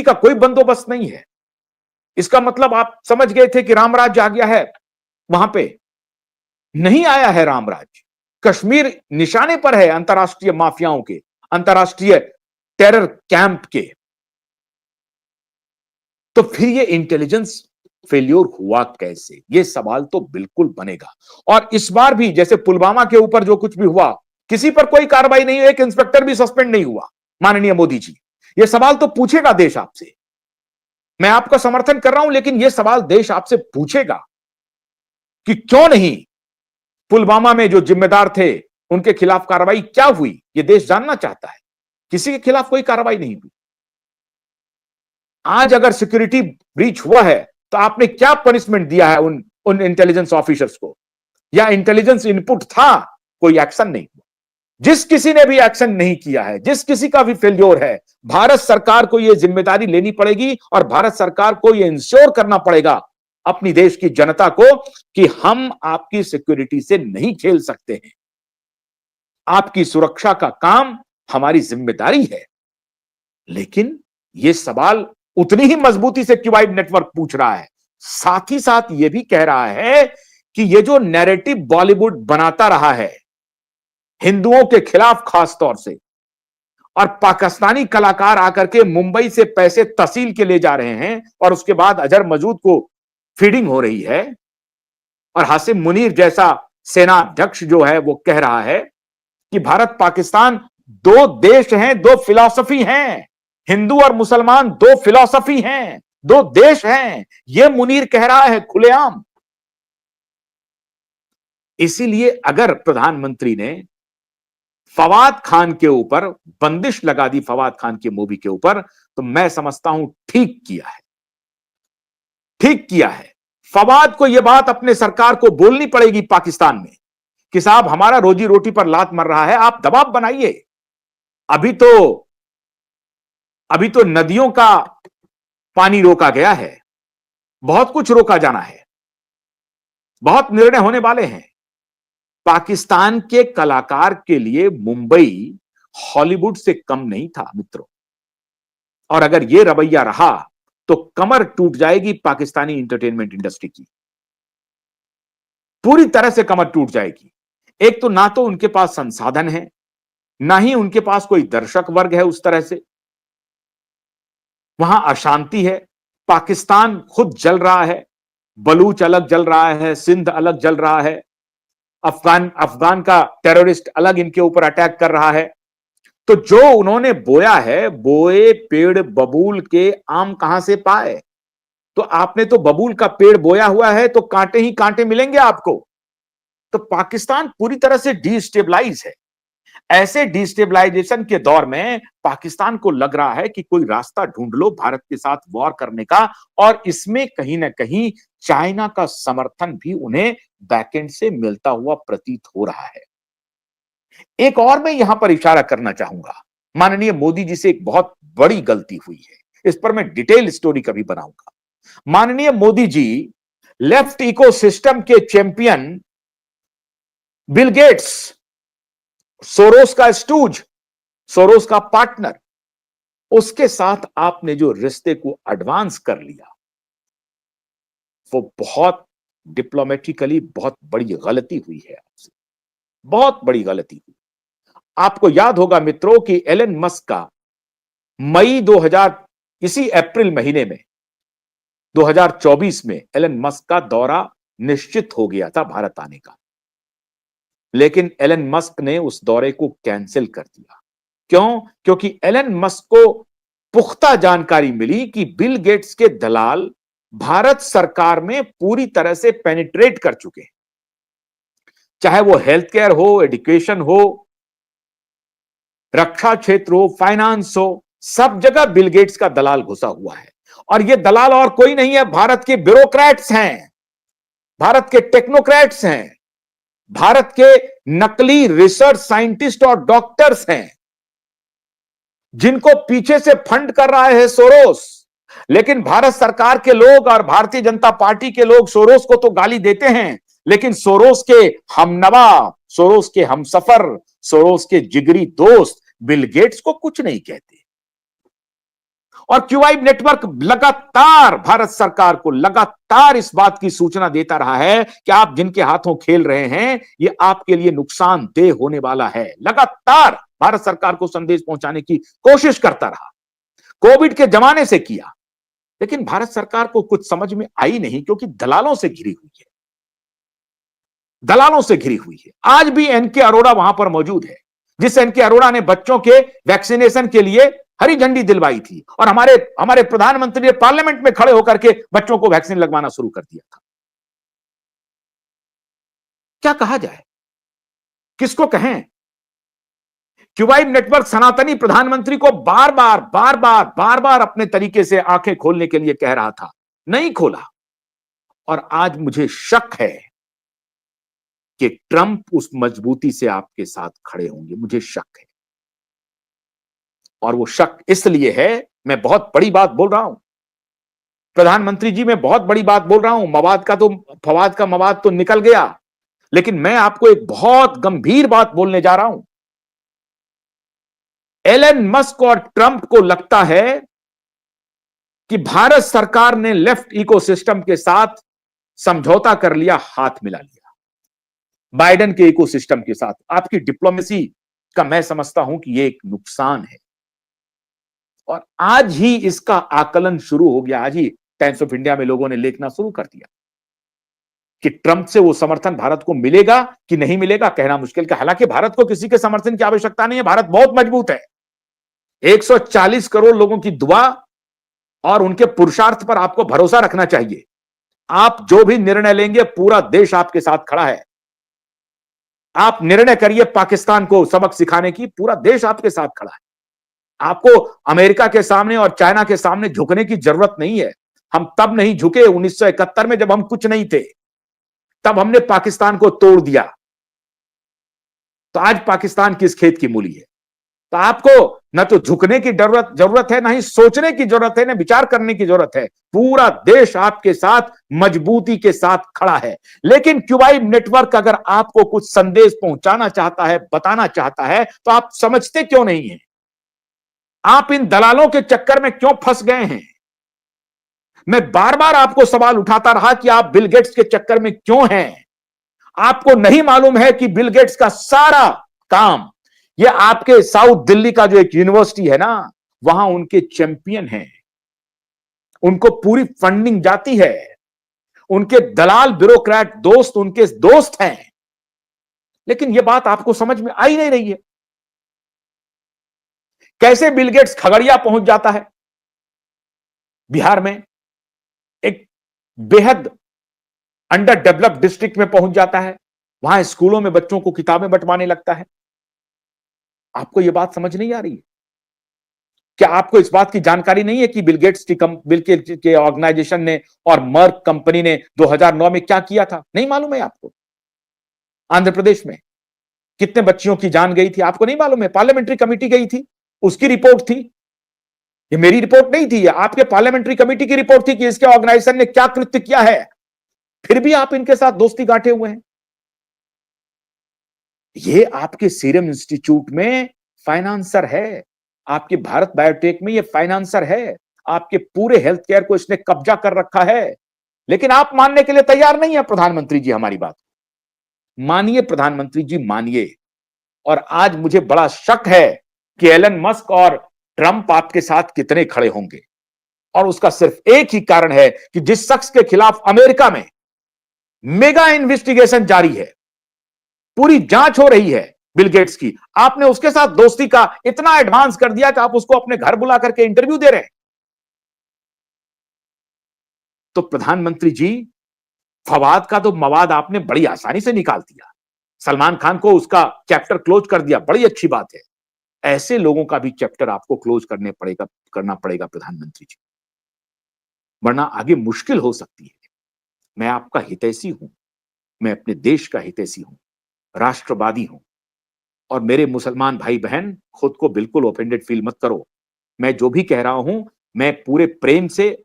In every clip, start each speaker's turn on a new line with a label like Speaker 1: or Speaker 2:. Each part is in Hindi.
Speaker 1: का कोई बंदोबस्त नहीं है। इसका मतलब आप समझ गए थे कि रामराज्य आ गया है वहां पे। नहीं आया है रामराज्य। कश्मीर निशाने पर है अंतर्राष्ट्रीय माफियाओं के, अंतर्राष्ट्रीय टेरर कैंप के। तो फिर ये इंटेलिजेंस फेल्योर हुआ कैसे, ये सवाल तो बिल्कुल बनेगा। और इस बार भी जैसे पुलवामा के ऊपर जो कुछ भी हुआ, किसी पर कोई कार्रवाई नहीं हुई, एक इंस्पेक्टर भी सस्पेंड नहीं हुआ। माननीय मोदी जी, ये सवाल तो पूछेगा देश आपसे। मैं आपका समर्थन कर रहा हूं, लेकिन यह सवाल देश आपसे पूछेगा कि क्यों नहीं पुलवामा में जो जिम्मेदार थे उनके खिलाफ कार्रवाई क्या हुई। यह देश जानना चाहता है। किसी के खिलाफ कोई कार्रवाई नहीं हुई। आज अगर सिक्योरिटी ब्रीच हुआ है तो आपने क्या पनिशमेंट दिया है उन इंटेलिजेंस ऑफिसर्स को, या इंटेलिजेंस इनपुट था, कोई एक्शन नहीं हुआ। जिस किसी ने भी एक्शन नहीं किया है, जिस किसी का भी फेल्योर है, भारत सरकार को यह जिम्मेदारी लेनी पड़ेगी और भारत सरकार को यह इंश्योर करना पड़ेगा अपनी देश की जनता को कि हम आपकी सिक्योरिटी से नहीं खेल सकते हैं। आपकी सुरक्षा का काम हमारी जिम्मेदारी है। लेकिन यह सवाल उतनी ही मजबूती से क्यूबाइड नेटवर्क पूछ रहा है, साथ ही साथ यह भी कह रहा है कि यह जो नैरेटिव बॉलीवुड बनाता रहा है हिंदुओं के खिलाफ खास तौर से, और पाकिस्तानी कलाकार आकर के मुंबई से पैसे तहसील के ले जा रहे हैं और उसके बाद अजहर मसूद को फीडिंग हो रही है, और हासिम मुनीर जैसा सेना अध्यक्ष जो है वो कह रहा है कि भारत पाकिस्तान दो देश हैं, दो फिलॉसफी हैं, हिंदू और मुसलमान दो फिलॉसफी हैं, दो देश हैं, यह मुनीर कह रहा है खुलेआम। इसीलिए अगर प्रधानमंत्री ने फवाद खान के ऊपर बंदिश लगा दी, फवाद खान की मूवी के ऊपर, तो मैं समझता हूं ठीक किया है, ठीक किया है। फवाद को यह बात अपने सरकार को बोलनी पड़ेगी पाकिस्तान में कि साहब हमारा रोजी रोटी पर लात मर रहा है, आप दबाव बनाइए। अभी तो नदियों का पानी रोका गया है, बहुत कुछ रोका जाना है, बहुत निर्णय होने वाले हैं। पाकिस्तान के कलाकार के लिए मुंबई हॉलीवुड से कम नहीं था मित्रों। और अगर यह रवैया रहा तो कमर टूट जाएगी पाकिस्तानी इंटरटेनमेंट इंडस्ट्री की, पूरी तरह से कमर टूट जाएगी। एक तो ना तो उनके पास संसाधन है, ना ही उनके पास कोई दर्शक वर्ग है उस तरह से। वहां अशांति है, पाकिस्तान खुद जल रहा है, बलूच अलग जल रहा है, सिंध अलग जल रहा है, अफगान का टेररिस्ट अलग इनके ऊपर अटैक कर रहा है। तो जो उन्होंने बोया है, बोए पेड़ बबूल के आम कहां से पाए। तो आपने तो बबूल का पेड़ बोया हुआ है तो कांटे ही कांटे मिलेंगे आपको। तो पाकिस्तान पूरी तरह से डिस्टेबलाइज है। ऐसे डिस्टेबलाइजेशन के दौर में पाकिस्तान को लग रहा है कि कोई रास्ता ढूंढ लो भारत के साथ वॉर करने का, और इसमें कहीं ना कहीं चाइना का समर्थन भी उन्हें बैकएंड से मिलता हुआ प्रतीत हो रहा है। एक और मैं यहां पर इशारा करना चाहूंगा, माननीय मोदी जी से एक बहुत बड़ी गलती हुई है, इस पर मैं डिटेल स्टोरी कभी बनाऊंगा। माननीय मोदी जी लेफ्ट इकोसिस्टम के चैंपियन बिल गेट्स, सोरोस का स्टूज, सोरोस का पार्टनर, उसके साथ आपने जो रिश्ते को एडवांस कर लिया, वो बहुत डिप्लोमेटिकली बहुत बड़ी गलती हुई है आपसे, बहुत बड़ी गलती हुई। आपको याद होगा मित्रों कि एलन मस्क का मई 2000 इसी अप्रैल महीने में 2024 में एलन मस्क का दौरा निश्चित हो गया था भारत आने का, लेकिन एलन मस्क ने उस दौरे को कैंसिल कर दिया। क्यों? क्योंकि एलन मस्क को पुख्ता जानकारी मिली कि बिल गेट्स के दलाल भारत सरकार में पूरी तरह से पेनिट्रेट कर चुके हैं, चाहे वो हेल्थ केयर हो, एजुकेशन हो, रक्षा क्षेत्र हो, फाइनेंस हो, सब जगह बिल गेट्स का दलाल घुसा हुआ है। और ये दलाल और कोई नहीं है, भारत के ब्यूरोक्रेट्स हैं, भारत के टेक्नोक्रेट्स हैं, भारत के नकली रिसर्च साइंटिस्ट और डॉक्टर्स हैं, जिनको पीछे से फंड कर रहा है सोरोस। लेकिन भारत सरकार के लोग और भारतीय जनता पार्टी के लोग सोरोस को तो गाली देते हैं, लेकिन सोरोस के हमनवा, सोरोस के हमसफर, सोरोस के जिगरी दोस्त बिल गेट्स को कुछ नहीं कहते। और क्यूआई नेटवर्क लगातार भारत सरकार को लगातार इस बात की सूचना देता रहा है कि आप जिनके हाथों खेल रहे हैं ये आपके लिए नुकसानदेह होने वाला है। लगातार भारत सरकार को संदेश पहुंचाने की कोशिश करता रहा, कोविड के जमाने से किया, लेकिन भारत सरकार को कुछ समझ में आई नहीं, क्योंकि दलालों से घिरी हुई है, दलालों से घिरी हुई है। आज भी एनके अरोड़ा वहां पर मौजूद है, जिस एनके अरोड़ा ने बच्चों के वैक्सीनेशन के लिए हरी झंडी दिलवाई थी, और हमारे प्रधानमंत्री ने पार्लियामेंट में खड़े होकर के बच्चों को वैक्सीन लगवाना शुरू कर दिया था। क्या कहा जाए, किसको कहें? क्यूबाइब नेटवर्क सनातनी प्रधानमंत्री को बार बार अपने तरीके से आंखें खोलने के लिए कह रहा था, नहीं खोला। और आज मुझे शक है कि ट्रंप उस मजबूती से आपके साथ खड़े होंगे, मुझे शक है। और वो शक इसलिए है, मैं बहुत बड़ी बात बोल रहा हूं प्रधानमंत्री जी, मैं बहुत बड़ी बात बोल रहा हूं। फवाद का मवाद तो निकल गया, लेकिन मैं आपको एक बहुत गंभीर बात बोलने जा रहा हूं। एलन मस्क और ट्रंप को लगता है कि भारत सरकार ने लेफ्ट इकोसिस्टम के साथ समझौता कर लिया, हाथ मिला लिया बाइडेन के इकोसिस्टम के साथ। आपकी डिप्लोमेसी का मैं समझता हूं कि यह एक नुकसान है, और आज ही इसका आकलन शुरू हो गया। आज ही टाइम्स ऑफ इंडिया में लोगों ने लिखना शुरू कर दिया कि ट्रंप से वो समर्थन भारत को मिलेगा कि नहीं मिलेगा, कहना मुश्किल है। हालांकि भारत को किसी के समर्थन की आवश्यकता नहीं है, भारत बहुत मजबूत है। 140 करोड़ लोगों की दुआ और उनके पुरुषार्थ पर आपको भरोसा रखना चाहिए। आप जो भी निर्णय लेंगे, पूरा देश आपके साथ खड़ा है। आप निर्णय करिए पाकिस्तान को सबक सिखाने की, पूरा देश आपके साथ खड़ा है। आपको अमेरिका के सामने और चाइना के सामने झुकने की जरूरत नहीं है। हम तब नहीं झुके 1971 में, जब हम कुछ नहीं थे, तब हमने पाकिस्तान को तोड़ दिया। तो आज पाकिस्तान किस खेत की मूली है? तो आपको न तो झुकने की जरूरत है, ना ही सोचने की जरूरत है, ना विचार करने की जरूरत है। पूरा देश आपके साथ मजबूती के साथ खड़ा है। लेकिन क्यूबाइब नेटवर्क अगर आपको कुछ संदेश पहुंचाना चाहता है, बताना चाहता है, तो आप समझते क्यों नहीं है? आप इन दलालों के चक्कर में क्यों फंस गए हैं? मैं बार बार आपको सवाल उठाता रहा कि आप बिल गेट्स के चक्कर में क्यों हैं? आपको नहीं मालूम है कि बिल गेट्स का सारा काम, ये आपके साउथ दिल्ली का जो एक यूनिवर्सिटी है ना, वहां उनके चैंपियन हैं, उनको पूरी फंडिंग जाती है, उनके दलाल ब्यूरोक्रेट दोस्त उनके दोस्त हैं। लेकिन यह बात आपको समझ में आई नहीं रही है। कैसे बिल गेट्स खगड़िया पहुंच जाता है, बिहार में एक बेहद अंडर डेवलप्ड डिस्ट्रिक्ट में पहुंच जाता है, वहां स्कूलों में बच्चों को किताबें बंटवाने लगता है। आपको यह बात समझ नहीं आ रही है? क्या आपको इस बात की जानकारी नहीं है कि बिल गेट्स के ऑर्गेनाइजेशन ने और मर्क कंपनी ने 2009 में क्या किया था? नहीं मालूम है आपको? आंध्र प्रदेश में कितने बच्चियों की जान गई थी, आपको नहीं मालूम है? पार्लियामेंट्री कमेटी गई थी, उसकी रिपोर्ट थी, ये मेरी रिपोर्ट नहीं थी, आपके पार्लियामेंट्री कमेटी की रिपोर्ट थी कि इसके ऑर्गेनाइजेशन ने क्या कृत्य किया है। फिर भी आप इनके साथ दोस्ती गांठे हुए हैं। ये आपके सीरम इंस्टीट्यूट में फाइनेंसर है, आपके भारत बायोटेक में ये फाइनेंसर है, आपके पूरे हेल्थ केयर को इसने कब्जा कर रखा है। लेकिन आप मानने के लिए तैयार नहीं है। प्रधानमंत्री जी, हमारी बात मानिए, प्रधानमंत्री जी मानिए। और आज मुझे बड़ा शक है कि एलन मस्क और ट्रंप आपके साथ कितने खड़े होंगे, और उसका सिर्फ एक ही कारण है कि जिस शख्स के खिलाफ अमेरिका में मेगा इन्वेस्टिगेशन जारी है, पूरी जांच हो रही है बिल गेट्स की, आपने उसके साथ दोस्ती का इतना एडवांस कर दिया कि आप उसको अपने घर बुला करके इंटरव्यू दे रहे हैं। तो प्रधानमंत्री जी, फवाद का तो मवाद आपने बड़ी आसानी से निकाल दिया, सलमान खान को उसका चैप्टर क्लोज कर दिया, बड़ी अच्छी बात है। ऐसे लोगों का भी चैप्टर आपको क्लोज करना पड़ेगा प्रधानमंत्री जी, वरना आगे मुश्किल हो सकती है। मैं आपका हितैषी हूं, मैं अपने देश का हितैषी हूं, राष्ट्रवादी हूं, और मेरे मुसलमान भाई बहन खुद को बिल्कुल ऑफेंडेड फील मत करो। मैं जो भी कह रहा हूं, मैं पूरे प्रेम से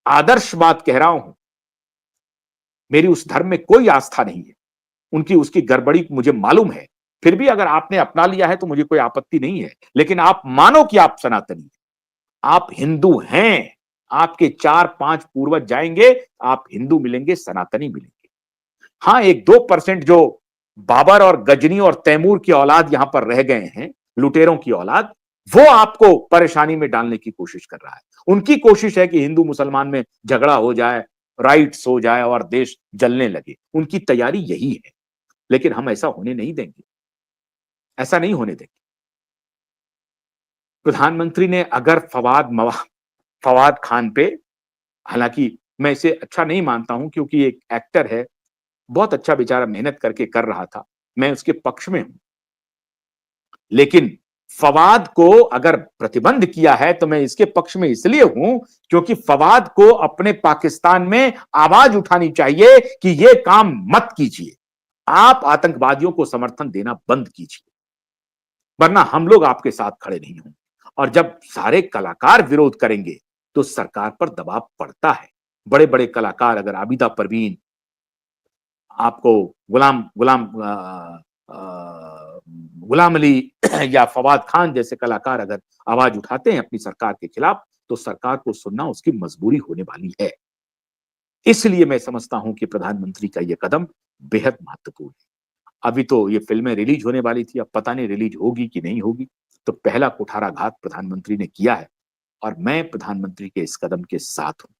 Speaker 1: आदर्शवाद कह रहा हूं। मेरी उस धर्म में कोई आस्था नहीं है, उनकी उसकी गड़बड़ी मुझे मालूम है। फिर भी अगर आपने अपना लिया है तो मुझे कोई आपत्ति नहीं है, लेकिन आप मानो कि आप सनातनी हैं। आप हिंदू हैं, आपके 4-5 पूर्वज जाएंगे, आप हिंदू मिलेंगे, सनातनी मिलेंगे। हाँ, एक 2% जो बाबर और गजनी और तैमूर की औलाद यहां पर रह गए हैं, लुटेरों की औलाद, वो आपको परेशानी में डालने की कोशिश कर रहा है। उनकी कोशिश है कि हिंदू मुसलमान में झगड़ा हो जाए, राइट्स हो जाए और देश जलने लगे। उनकी तैयारी यही है, लेकिन हम ऐसा होने नहीं देंगे, ऐसा नहीं होने देंगे। प्रधानमंत्री ने अगर फवाद खान पे, हालांकि मैं इसे अच्छा नहीं मानता हूं क्योंकि एक एक्टर है, बहुत अच्छा बेचारा मेहनत करके कर रहा था, मैं उसके पक्ष में हूं, लेकिन फवाद को अगर प्रतिबंध किया है तो मैं इसके पक्ष में इसलिए हूं क्योंकि फवाद को अपने पाकिस्तान में आवाज उठानी चाहिए कि यह काम मत कीजिए, आप आतंकवादियों को समर्थन देना बंद कीजिए, वरना हम लोग आपके साथ खड़े नहीं होंगे। और जब सारे कलाकार विरोध करेंगे तो सरकार पर दबाव पड़ता है। बड़े बड़े कलाकार, अगर आबिदा परवीन, आपको गुलाम गुलाम गुलाम अली या फवाद खान जैसे कलाकार अगर आवाज उठाते हैं अपनी सरकार के खिलाफ, तो सरकार को सुनना उसकी मजबूरी होने वाली है। इसलिए मैं समझता हूं कि प्रधानमंत्री का यह कदम बेहद महत्वपूर्ण है। अभी तो ये फिल्में रिलीज होने वाली थी, अब पता नहीं रिलीज होगी कि नहीं होगी। तो पहला कुठाराघात प्रधानमंत्री ने किया है और मैं प्रधानमंत्री के इस कदम के साथ हूं।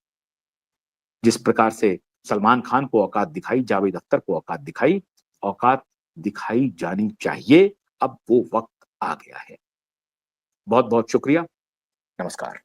Speaker 1: जिस प्रकार से सलमान खान को औकात दिखाई, जावेद अख्तर को औकात दिखाई, औकात दिखाई जानी चाहिए। अब वो वक्त आ गया है। बहुत बहुत शुक्रिया। नमस्कार।